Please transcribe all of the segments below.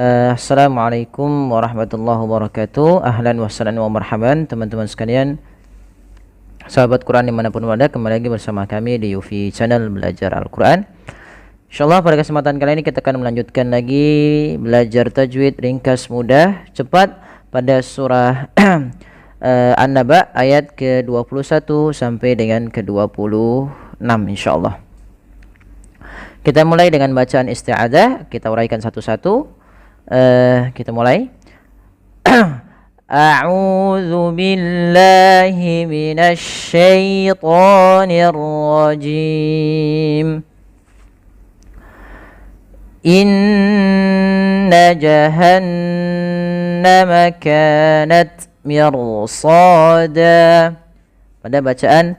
Assalamualaikum warahmatullahi wabarakatuh. Ahlan wa sahlan wa marhaban teman-teman sekalian, sahabat Quran dimanapun berada, kembali lagi bersama kami di Yufi Channel Belajar Al-Quran. InsyaAllah pada kesempatan kali ini kita akan melanjutkan lagi belajar tajwid ringkas mudah cepat pada surah An-Naba ayat ke-21 sampai dengan ke-26 insyaAllah. Kita mulai dengan bacaan isti'adzah, kita uraikan satu-satu. Kita mulai. A'udzu billahi minasy syaithanir rajim. Inna jahannama kanat mirsada. Pada bacaan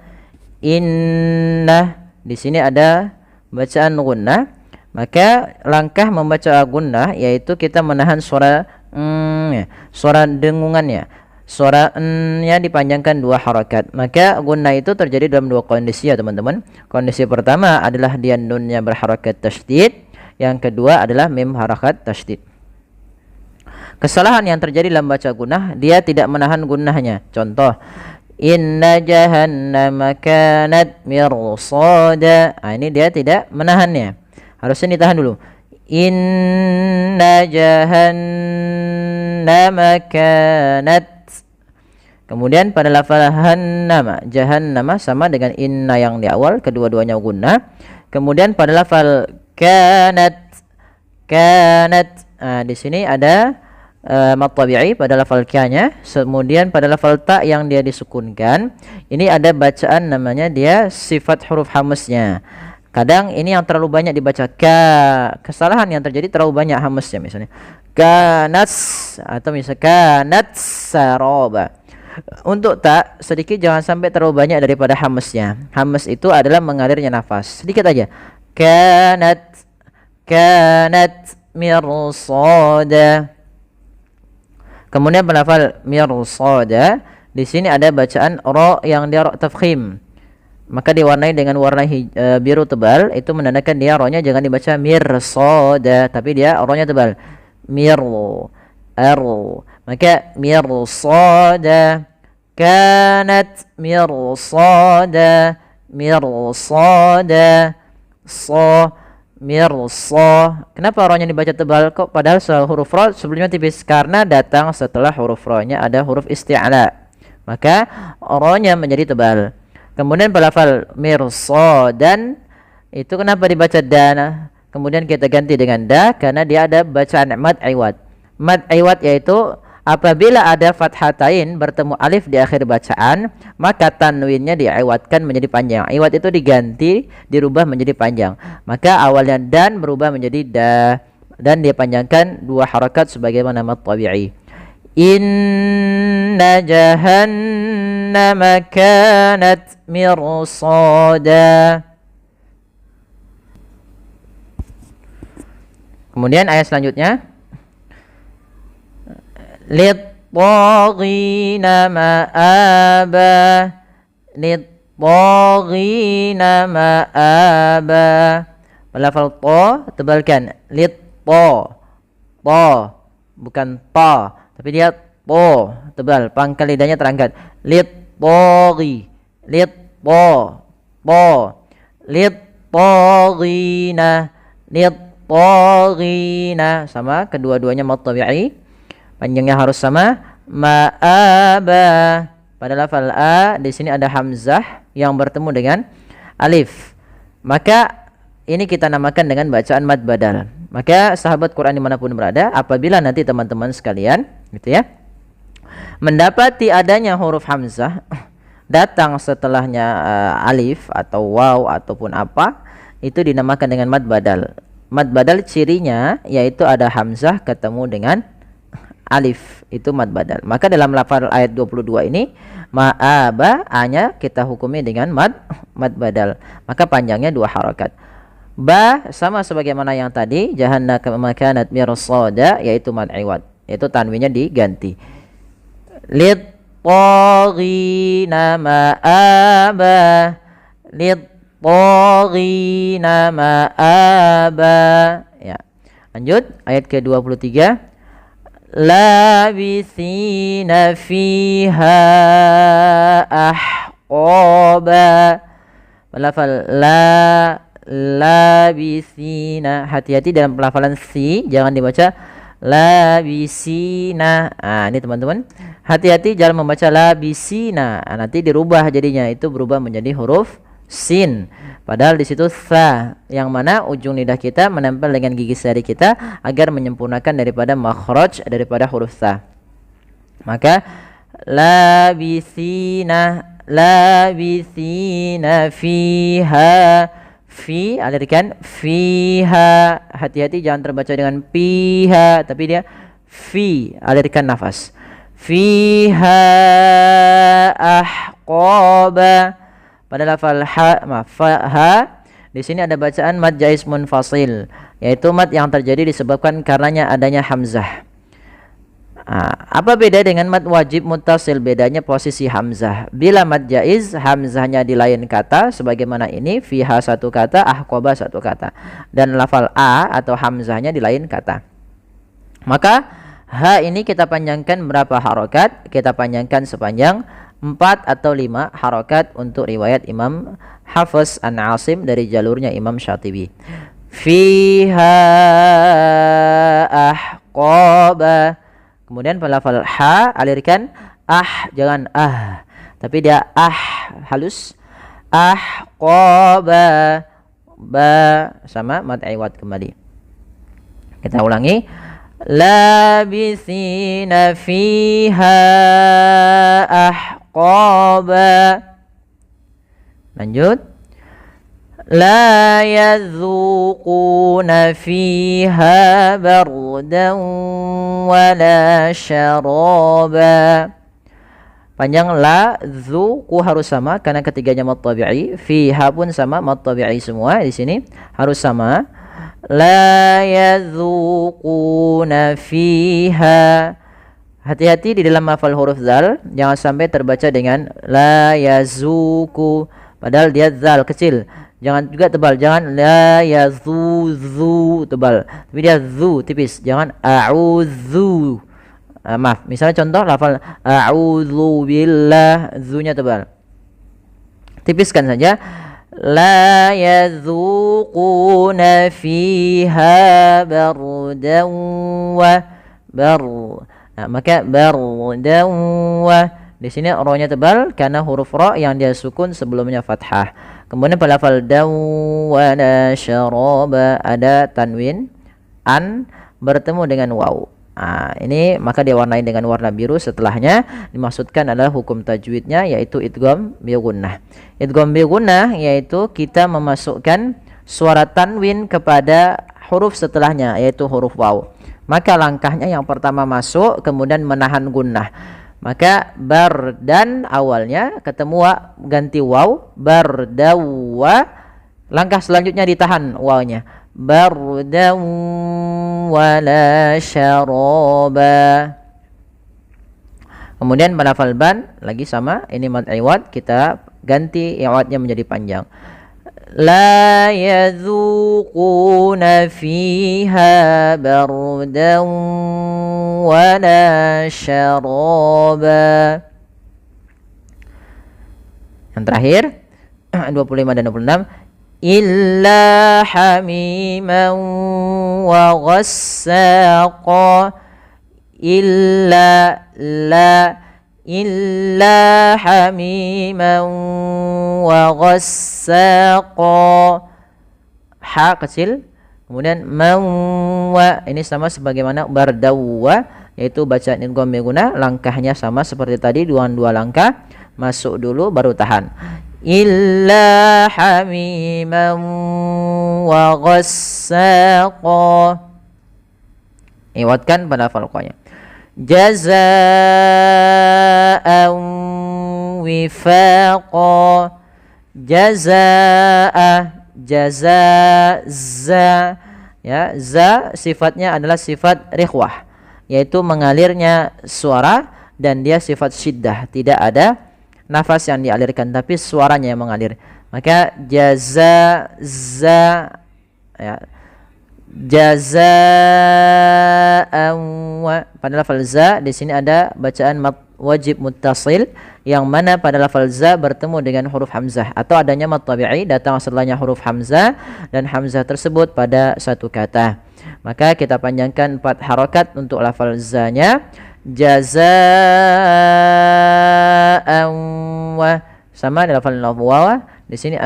inna di sini ada bacaan gunnah. Maka langkah membaca gunnah yaitu kita menahan suara suara dengungannya. Suara nya dipanjangkan 2 harakat. Maka gunnah itu terjadi dalam 2 kondisi ya teman-teman. Kondisi pertama adalah dia nunnya berharakat tasydid, yang kedua adalah mim harakat tasydid. Kesalahan yang terjadi dalam baca gunnah, dia tidak menahan gunnahnya. Contoh, inna jahannama kanat mirsada. Ini dia tidak menahannya. Harusnya ditahan dulu. Inna jahannama kanat. Kemudian pada lafal jahannama sama dengan inna yang di awal, kedua-duanya gunnah. Kemudian pada lafal kanat. Di sini ada mad tabi'i pada lafal ka-nya. Kemudian pada lafal ta yang dia disukunkan, ini ada bacaan namanya dia sifat huruf hamasnya. Kadang ini yang terlalu banyak dibaca kesalahan yang terjadi terlalu banyak hamasnya, misalnya kanats atau misalnya kanats saroba. Untuk tak sedikit, jangan sampai terlalu banyak daripada hamasnya. Hamas itu adalah mengalirnya nafas. Sedikit aja. Kanat mirsada. Kemudian pelafal mirsada, di sini ada bacaan ra yang dia ra tafkhim. Maka diwarnai dengan warna biru tebal, itu menandakan dia ro-nya jangan dibaca mirsada, tapi dia ro-nya tebal. Maka mirsada, kanat mirsada, mirsa. Kenapa ro-nya dibaca tebal kok padahal huruf ro sebelumnya tipis? Karena datang setelah huruf ro-nya ada huruf isti'la. Maka ro-nya menjadi tebal. Kemudian pelafal mirsadan itu kenapa dibaca dana? Kemudian kita ganti dengan da karena dia ada bacaan mad iwad. Mad iwad yaitu apabila ada fathatain bertemu alif di akhir bacaan, maka tanwinnya diiwadkan menjadi panjang. Iwad itu diganti, dirubah menjadi panjang. Maka awalnya dan berubah menjadi da dan dia panjangkan 2 harakat sebagaimana mad tabi'i. Inna jahannama kanat mirsada. Kemudian ayat selanjutnya, lit-taghina ma'aba. Lit-taghina ma'aba. Lafal ta tebalkan. Lit-ta. Ta bukan ta, tapi dia po tebal, pangkal lidahnya terangkat. Lit-taghi, lit-ta, po, lit-taghina, lit-taghina, sama kedua-duanya mad tabi'i, panjangnya harus sama. Ma'aba, pada lafal a di sini ada hamzah yang bertemu dengan alif, maka ini kita namakan dengan bacaan mad badal. Maka sahabat Quran dimanapun berada, apabila nanti teman-teman sekalian gitu ya, mendapati adanya huruf hamzah datang setelahnya alif atau waw ataupun apa, itu dinamakan dengan mad badal. Mad badal cirinya yaitu ada hamzah ketemu dengan alif, itu mad badal. Maka dalam lafal ayat 22 ini, ma'aba, a-nya kita hukumi dengan mad badal. Maka panjangnya 2 harakat. Ba sama sebagaimana yang tadi, jahannama kanat mirsada, yaitu mad iwad, yaitu tanwinnya diganti. Lit-taghina ma'aba, lit-taghina ma'aba. Ya. Lanjut ayat ke-23. Labithina fiha ahqaba. Lafal labithina. Hati-hati dalam pelafalan si, jangan dibaca labisina. Ini teman-teman, hati-hati jangan membaca labisina. Nanti dirubah jadinya, itu berubah menjadi huruf sin. Padahal di situ sa, yang mana ujung lidah kita menempel dengan gigi sari kita agar menyempurnakan daripada makhraj daripada huruf sa. Maka labithina fiha, fi alirkan fiha, hati-hati jangan terbaca dengan piha, tapi dia fi, alirkan nafas. Fiha ahqaba. Pada lafal ha, di sini ada bacaan mad jaiz munfasil, yaitu mad yang terjadi disebabkan karenanya adanya hamzah. Apa beda dengan mad wajib muttasil? Bedanya posisi hamzah. Bila mad jaiz, hamzahnya di lain kata, sebagaimana ini fiha satu kata, ahqaba satu kata, dan lafal a atau hamzahnya di lain kata. Maka ha ini kita panjangkan berapa harokat? Kita panjangkan sepanjang 4 atau 5 harokat untuk riwayat Imam Hafiz an Asim dari jalurnya Imam Syatibi. Fiha ahqaba. Kemudian pelafal ha alirkan jangan tapi dia halus. Ahqaba, ba sama mad iwad kembali. Kita ulangi. Labithina fiha ahqaba. Lanjut. La yadzuquna fiha bardan wala syaraba. Panjang la, dzuqu harus sama karena ketiganya mad tabi'i, fiha pun sama mad tabi'i semua di sini harus sama. La yadzuquna fiha. Hati-hati di dalam hafal huruf zal, jangan sampai terbaca dengan la yazuku, padahal dia zal kecil. Jangan juga tebal, jangan la yazuzu tebal, tapi dia zu tipis. Jangan a'udzu. Maaf, misalnya contoh lafal a'udzu billah, zunya tebal. Tipiskan saja. La yadzuquna fiha bardan wa maka bardan wa, di sini ro-nya tebal karena huruf ro yang dia sukun sebelumnya fathah. Kemudian pada lafal daw wa la syaraba ada tanwin an bertemu dengan waw. Ini maka diwarnai dengan warna biru. Setelahnya dimaksudkan adalah hukum tajwidnya, yaitu idgham bi gunnah. Idgham bi gunnah yaitu kita memasukkan suara tanwin kepada huruf setelahnya, yaitu huruf waw. Maka langkahnya yang pertama masuk, kemudian menahan gunnah. Maka bar dan awalnya ketemu wa, ganti waw, bardawa. Langkah selanjutnya ditahan wawnya, bardaw wala syaraba. Kemudian melafal ban lagi sama, ini mad iwad, kita ganti iwadnya menjadi panjang. La yadzuquna fiha bardan wala syaraba. Yang terakhir 25 dan 26. Illa hamiman wa ghassaqa. Illa hamiman wa ghassaqa. Ha kecil, kemudian wa ini sama sebagaimana bardawwa, yaitu bacaan idgham bi gunnah. Langkahnya sama seperti tadi, dua langkah, masuk dulu baru tahan. Illa hamiman wa ghassaqa. Iwatkan pada falqanya. Jazaa'an wifaqa. Jazaa ya, za sifatnya adalah sifat rikhwah, yaitu mengalirnya suara, dan dia sifat syiddah, tidak ada nafas yang dialirkan tapi suaranya yang mengalir. Maka jaza za ya, Jazaan wa. Pada lafal za di sini ada bacaan wajib muttasil yang mana pada lafal za bertemu dengan huruf hamzah atau adanya mad tabi'i datang setelahnya huruf hamzah dan hamzah tersebut pada satu kata. Maka kita panjangkan 4 harokat untuk lafal za-nya. Jazaan wa. Sama di lafal wa. Di sini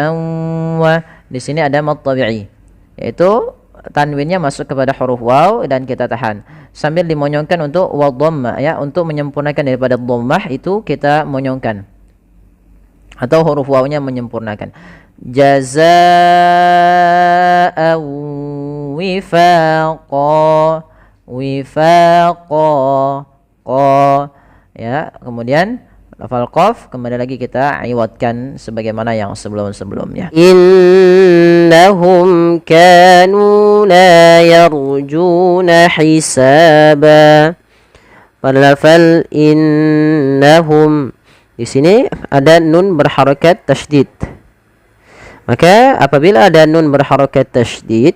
wa. Di sini ada mad tabi'i yaitu tanwinnya masuk kepada huruf waw dan kita tahan sambil dimonyongkan untuk wa dhammah ya, untuk menyempurnakan daripada dhammah itu kita monyongkan atau huruf wawnya menyempurnakan. Jazaa wifaqa, wifaqa qa ya. Kemudian lafal qaf kembali lagi kita iwadkan sebagaimana yang sebelum-sebelumnya. Innahum kanu la yarjuna hisaba. Pada lafal innahum di sini ada nun berharakat tasydid. Maka apabila ada nun berharakat tasydid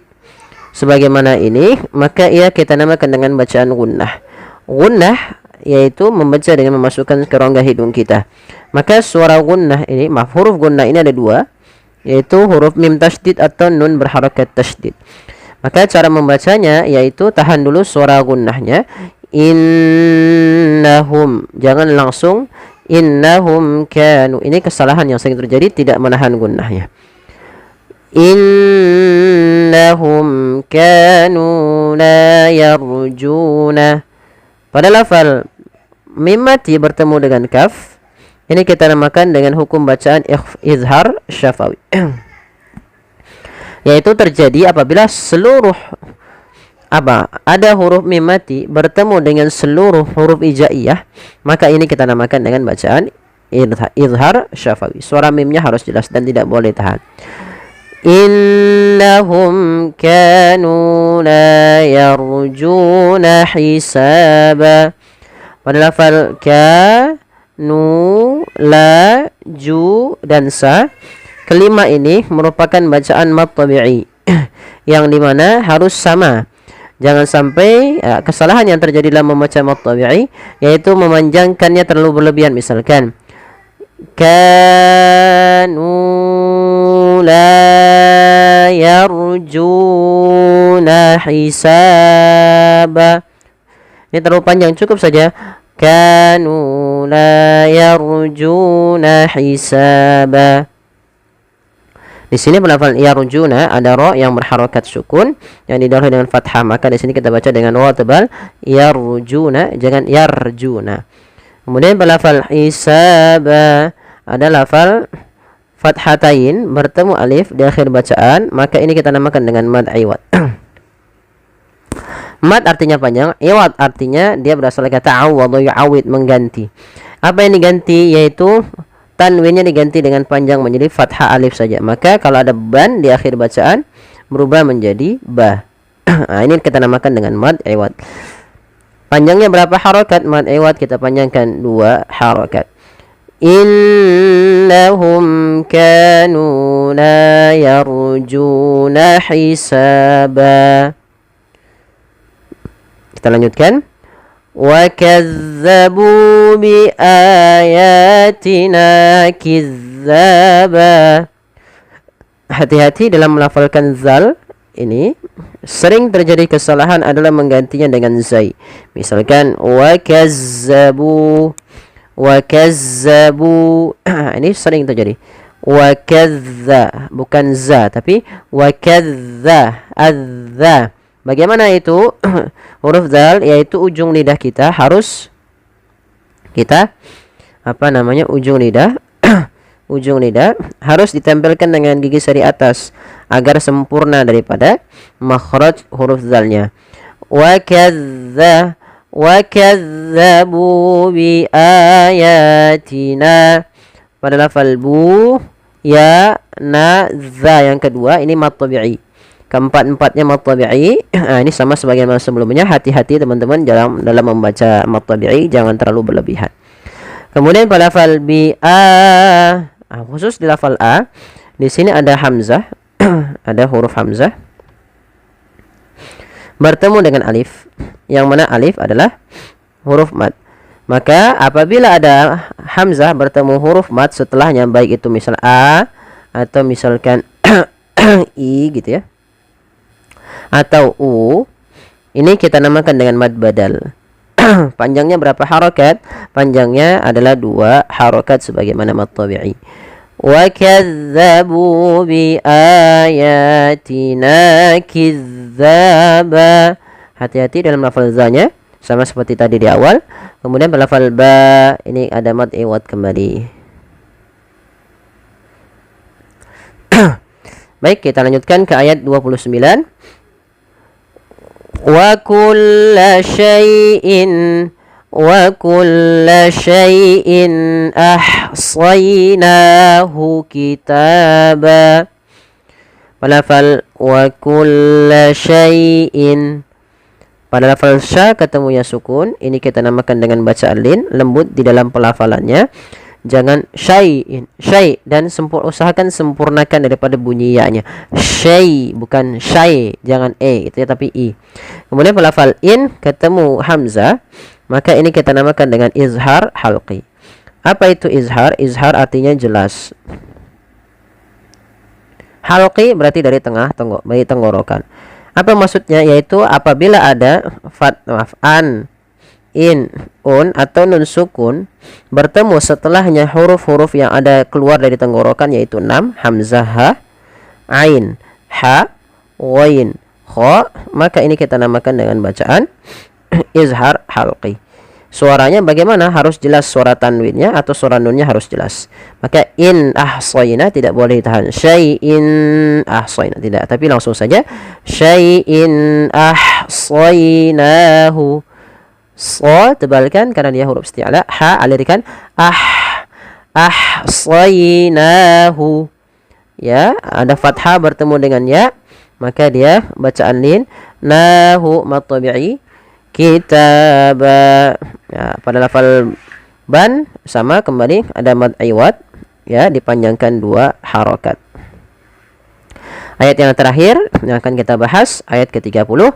sebagaimana ini, maka ia kita namakan dengan bacaan gunnah. Gunnah yaitu membaca dengan memasukkan ke rongga hidung kita. Maka suara gunnah ini, huruf gunnah ini ada 2, yaitu huruf mim tasydid atau nun berharakat tasydid. Maka cara membacanya yaitu tahan dulu suara gunnahnya. Innahum, jangan langsung innahum kanu. Ini kesalahan yang sering terjadi, tidak menahan gunnahnya. Innahum kanu la yarjuna. Pada lafal mim mati bertemu dengan kaf, ini kita namakan dengan hukum bacaan izhar syafawi. Yaitu terjadi apabila seluruh ada huruf mim mati bertemu dengan seluruh huruf ijaiyah, maka ini kita namakan dengan bacaan izhar syafawi. Suara mimnya harus jelas dan tidak boleh tahan. Innahum kanu la yarjuna hisaba. Pada lafal ka, nu, la, ju, dan sa, kelima ini merupakan bacaan mad tabi'i yang dimana harus sama. Jangan sampai kesalahan yang terjadi dalam membaca mad tabi'i yaitu memanjangkannya terlalu berlebihan. Misalkan kanu la yarjuna hisaba. Ini terlalu panjang, cukup saja kanu la yarjuna hisaba. Di sini pelafal yarjuna ada ra yang berharakat sukun yang didahului dengan fathah, maka di sini kita baca dengan ra tebal yarjuna, jangan yarjuna. Kemudian pelafal hisaba ada lafal fathatain bertemu alif di akhir bacaan, maka ini kita namakan dengan mad iwad. Mad artinya panjang, iwad artinya dia berasal dari kata awad yu'awid, mengganti. Apa yang diganti yaitu tanwinnya diganti dengan panjang menjadi fathah alif saja. Maka kalau ada ban di akhir bacaan berubah menjadi ba. Nah, ini kita namakan dengan mad iwad. Panjangnya berapa harakat mad iwad? Kita panjangkan 2 harakat. Innahum kanu la yarjuna hisaba. Kita lanjutkan. Wa kazzabu bi ayatina kizzaba. Hati-hati dalam melafalkan zal ini. Sering terjadi kesalahan adalah menggantinya dengan zai. Misalkan wa kazzabu, wa kazzabu. Ini sering terjadi. Wa kazza, bukan za tapi wa kazza, azza. Bagaimana itu? Huruf zal yaitu ujung lidah kita harus kita ujung lidah ujung lidah harus ditempelkan dengan gigi seri atas agar sempurna daripada makhraj huruf zalnya. Wa kadzabu bi ayatina. Pada lafal bu, ya, na, za yang kedua ini mad tabi'i. Keempat-empatnya mad tabi'i. Ini sama sebagaimana sebelumnya. Hati-hati teman-teman dalam membaca mad tabi'i, jangan terlalu berlebihan. Kemudian pada lafal bi khusus di lafal a, di sini ada hamzah, ada huruf hamzah. bertemu dengan alif, yang mana alif adalah huruf mad. Maka apabila ada hamzah bertemu huruf mad setelahnya, baik itu misal a atau misalkan i gitu ya, atau u, ini kita namakan dengan mad badal. Panjangnya berapa harokat? Panjangnya adalah 2 harokat sebagaimana mad tabi'i. Wa kadzdzabu bi ayatina kidzdzaba. Hati-hati dalam lafal za-nya, sama seperti tadi di awal. Kemudian lafal ba, ini ada mad iwad kembali. Baik, kita lanjutkan ke ayat 29. Wa kulla syai'in ahsaynahu kitaba. Pada lafal wa kulla syai'in, pada lafal sya ketemunya sukun, ini kita namakan dengan bacaan lin, lembut di dalam pelafalannya. Jangan syai'in, syai', dan usahakan sempurnakan daripada bunyi ya-nya. Syai', bukan syai', jangan e itu ya, tapi i. Kemudian pelafal in ketemu hamzah, maka ini kita namakan dengan izhar halqi. Apa itu izhar? Izhar artinya jelas. Halqi berarti dari tengah dari tenggorokan. Apa maksudnya? Yaitu apabila ada an, in, un atau nun sukun bertemu setelahnya huruf-huruf yang ada keluar dari tenggorokan, yaitu 6, hamzah, ha, ain, ha, wain, kha, maka ini kita namakan dengan bacaan izhar halqi. Suaranya bagaimana? Harus jelas suara tanwinnya atau suara nunnya harus jelas. Maka in ahsayna tidak boleh ditahan. Syai'in ahsayna tidak, tapi langsung saja syai'in ahsaynahu. So tebalkan karena dia huruf isti'la. Ha alirkan ahsaynahu. Ya, ada fathah bertemu dengan ya, maka dia bacaan lin. Nahu mad tabi'i kitaba. Ya, pada lafal ban sama kembali ada mad iwad, ya, dipanjangkan 2 harokat. Ayat yang terakhir yang akan kita bahas, ayat ke-30.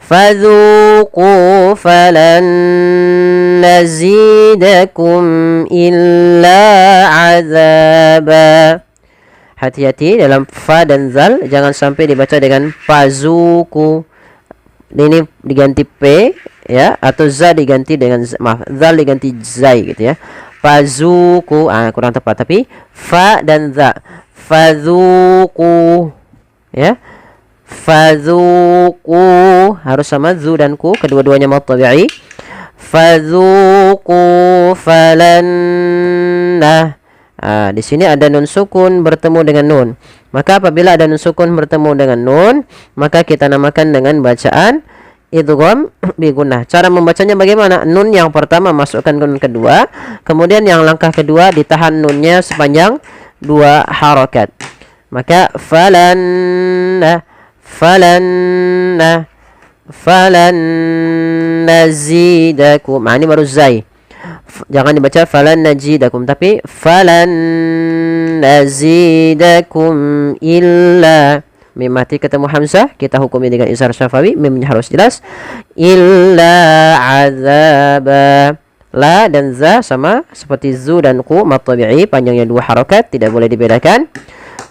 Fadzuqu falan nazidakum illa azaba. Hati-hati dalam fa dan zal, jangan sampai dibaca dengan fazuku. Ini diganti p, ya, atau za diganti dengan zal diganti zai gitu ya. Fazuku, kurang tepat, tapi fa dan za. Fadzuqu, ya. Fadzuqu harus sama zu dan ku, kedua-duanya mad tabi'i. Fadzuqu falan. Di sini ada nun sukun bertemu dengan nun. Maka apabila ada nun sukun bertemu dengan nun, maka kita namakan dengan bacaan idgham bi gunnah. Cara membacanya bagaimana? Nun yang pertama masukkan nun kedua, kemudian yang langkah kedua ditahan nunnya sepanjang 2 harokat. Maka falan nazidakum. Ini baru zai. Jangan dibaca falan nazidakum, tapi falan nazidakum illa. Mim mati ketemu hamzah, kita hukumi dengan izhar syafawi, mimnya harus jelas. Illa azaba. La dan za sama seperti zu dan ku, mad tabi'i, panjangnya 2 harokat, tidak boleh dibedakan.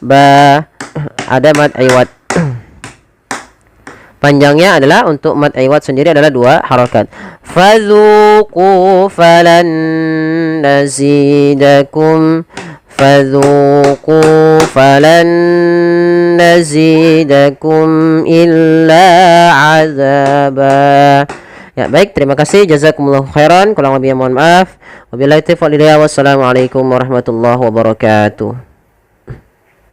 Ba ada mad iwad. Panjangnya adalah untuk mad iwad sendiri adalah 2 harokat. Fadzuqu falan nazidakum. Fadzuqu falan nazidakum illa azaba. Ya, baik, terima kasih, jazakumullahu khairan. Kurang lebihnya mohon maaf. Wabillahi taufiq wal hidayah. Wassalamualaikum warahmatullahi wabarakatuh.